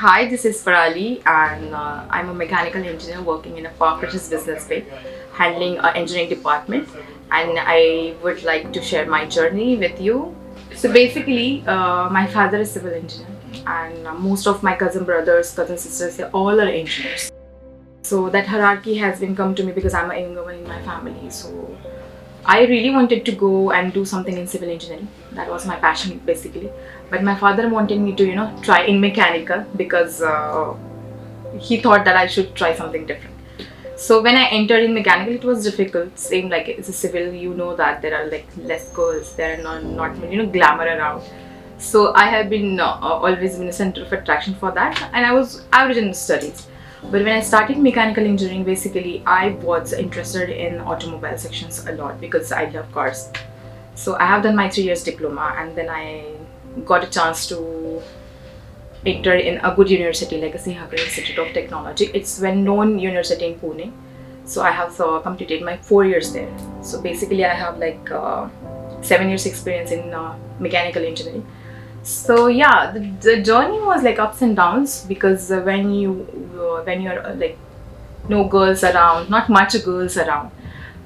Hi, this is Swarali, and I'm a mechanical engineer working in a Park Regis Business Bay, handling our engineering department. And I would like to share my journey with you. So basically, my father is civil engineer, and most of my cousin brothers, cousin sisters, they all are engineers. So that hierarchy has been come to me because I'm a younger one in my family. So I really wanted to go and do something in civil engineering. That was my passion basically. But my father wanted me to, try in mechanical because he thought that I should try something different. So when I entered in mechanical, it was difficult. Same like it's a civil, you know that there are like less girls, there are not glamour around. So I have been always been a center of attraction for that, and I was average in studies. But when I started mechanical engineering, basically I was interested in automobile sections a lot because I love cars. So I have done my 3 years diploma, and then I got a chance to enter in a good university like a Sihakar Institute of Technology. It's well-known university in Pune. So I have completed my 4 years there. So basically I have like 7 years experience in mechanical engineering. So yeah, the journey was like ups and downs because when you're like no girls around, not much girls around,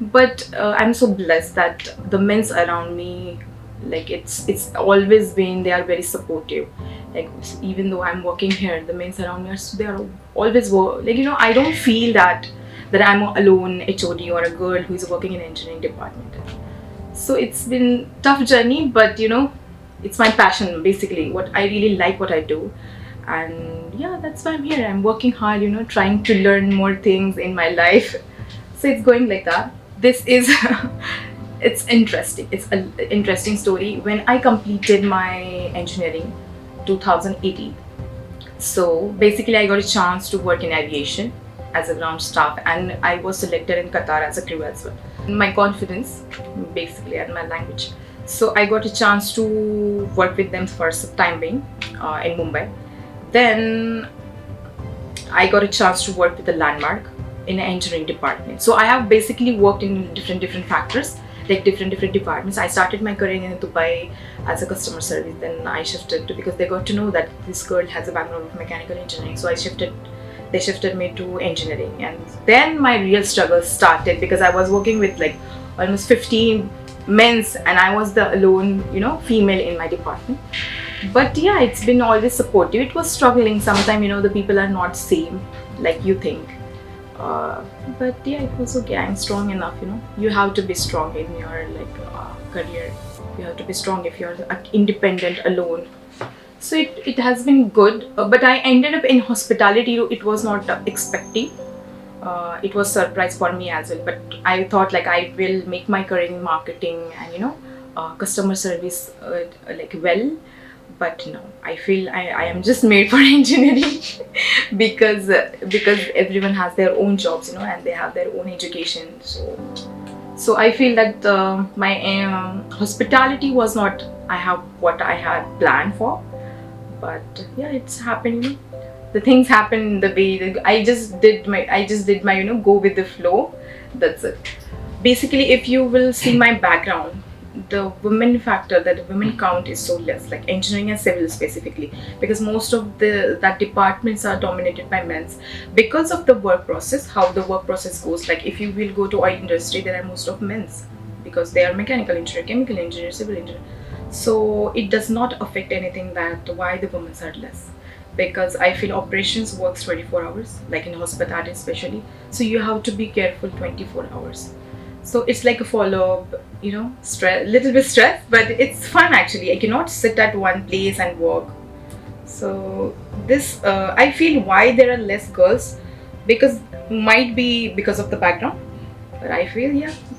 but I'm so blessed that the men's around me, like it's always been, they are very supportive. Like even though I'm working here, the men's around me they are always like I don't feel that I'm alone HOD or a girl who is working in engineering department. So it's been tough journey, but it's my passion basically. What I really like what I do, and yeah, that's why I'm here. I'm working hard, trying to learn more things in my life. So it's going like that. This is it's interesting. It's an interesting story. When I completed my engineering 2018, so basically I got a chance to work in aviation as a ground staff, and I was selected in Qatar as a crew as well. My confidence basically and my language. So I got a chance to work with them for some time being in Mumbai. Then I got a chance to work with the Landmark in an engineering department. So I have basically worked in different factors, like different departments. I started my career in Dubai as a customer service. Then I shifted to, because they got to know that this girl has a background of mechanical engineering. So they shifted me to engineering, and then my real struggle started because I was working with like almost 15 men's, and I was the alone female in my department. But yeah, it's been always supportive. It was struggling sometimes, the people are not same like you think, but yeah, it was okay. I'm strong enough. You have to be strong in your career. You have to be strong if you're independent alone. So it has been good, but I ended up in hospitality. It was not expecting. It was surprise for me as well, but I thought like I will make my career in marketing and customer service like well. But no, I feel I am just made for engineering because everyone has their own jobs, and they have their own education. So I feel that my hospitality was not what I had planned for, but yeah, it's happened. The things happen in the way I just did my go with the flow. That's it. Basically, if you will see my background, the women factor, that the women count is so less, like engineering and civil specifically, because most of that departments are dominated by men's because of the work process, how the work process goes. Like if you will go to oil industry, there are most of men's because they are mechanical engineer, chemical engineer, civil engineer. So it does not affect anything that why the women are less, because I feel operations works 24 hours, like in hospitality especially. So you have to be careful 24 hours. So it's like a follow-up, little bit stress, but it's fun actually. I cannot sit at one place and work. So this, I feel why there are less girls, because might be because of the background. But I feel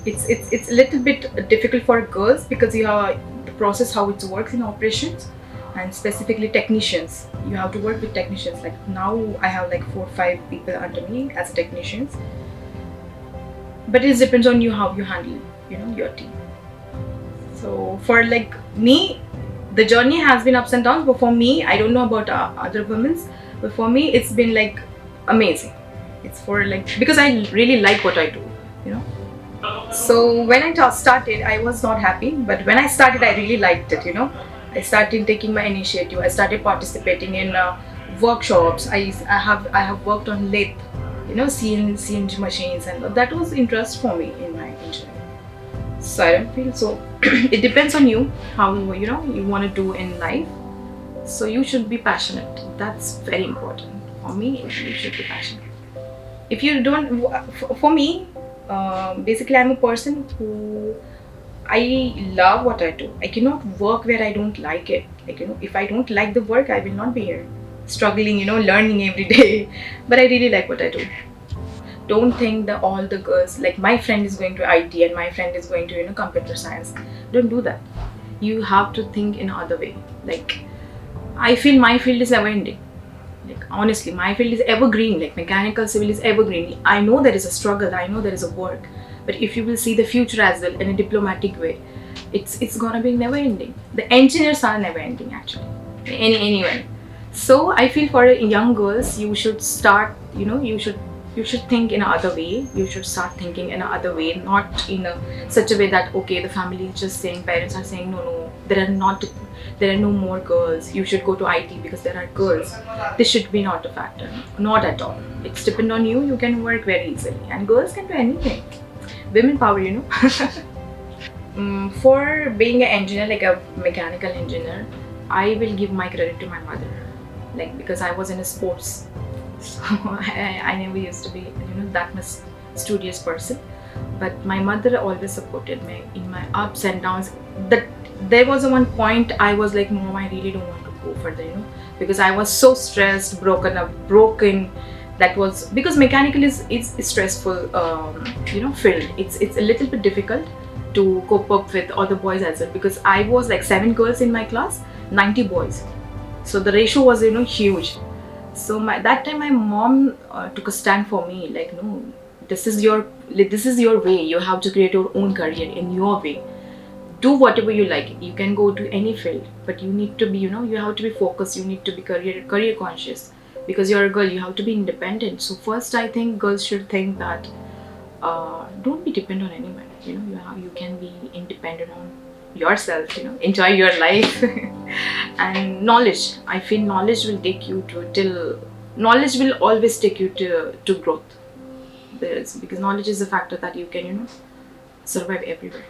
it's a little bit difficult for girls because you have the process how it works in operations. And specifically technicians, you have to work with technicians. Like now I have like 4 or 5 people under me as technicians, but it depends on you how you handle your team. So for like me, the journey has been ups and downs, but for me, I don't know about other women's, but for me it's been like amazing. It's for like, because I really like what I do. So when I started, I was not happy, but when I started, I really liked it. I started taking my initiative. I started participating in workshops. I have worked on lathe, CNC machines, and that was interest for me in my engineering. So I don't feel so. It depends on you how you want to do in life. So you should be passionate. That's very important. For me, you should be passionate. If you don't, for me, basically I'm a person who I love what I do. I cannot work where I don't like it. Like, if I don't like the work, I will not be here. Struggling, learning every day. But I really like what I do. Don't think that all the girls, like my friend is going to IT and my friend is going to, computer science. Don't do that. You have to think in another way. Like, I feel my field is never ending. Like, honestly, my field is evergreen. Like, mechanical civil is evergreen. I know there is a struggle. I know there is a work. But if you will see the future as well in a diplomatic way, it's gonna be never ending. The engineers are never ending actually. Anyone. So I feel for young girls, you should start. You should think in another way. You should start thinking in another way, not in such a way that okay, the family is just saying, parents are saying no, there are no more girls. You should go to IT because there are girls. This should be not a factor, not at all. It's depend on you. You can work very easily, and girls can do anything. Women power, For being an engineer, like a mechanical engineer, I will give my credit to my mother, like because I was in a sports. So I never used to be that much studious person, but my mother always supported me in my ups and downs. That there was one point I was like, Mom, I really don't want to go further, because I was so stressed, broken. That was because mechanical is stressful field. It's a little bit difficult to cope up with other boys as well, because I was like 7 girls in my class, 90 boys, so the ratio was huge. So that time my mom took a stand for me, like, no, this is your way. You have to create your own career in your way. Do whatever you like. You can go to any field, but you need to be you have to be focused. You need to be career conscious, because you're a girl. You have to be independent. So first, I think girls should think that don't be dependent on anyone. You can be independent on yourself. Enjoy your life. And knowledge, I feel knowledge will take you knowledge will always take you to growth. Because knowledge is a factor that you can survive everywhere.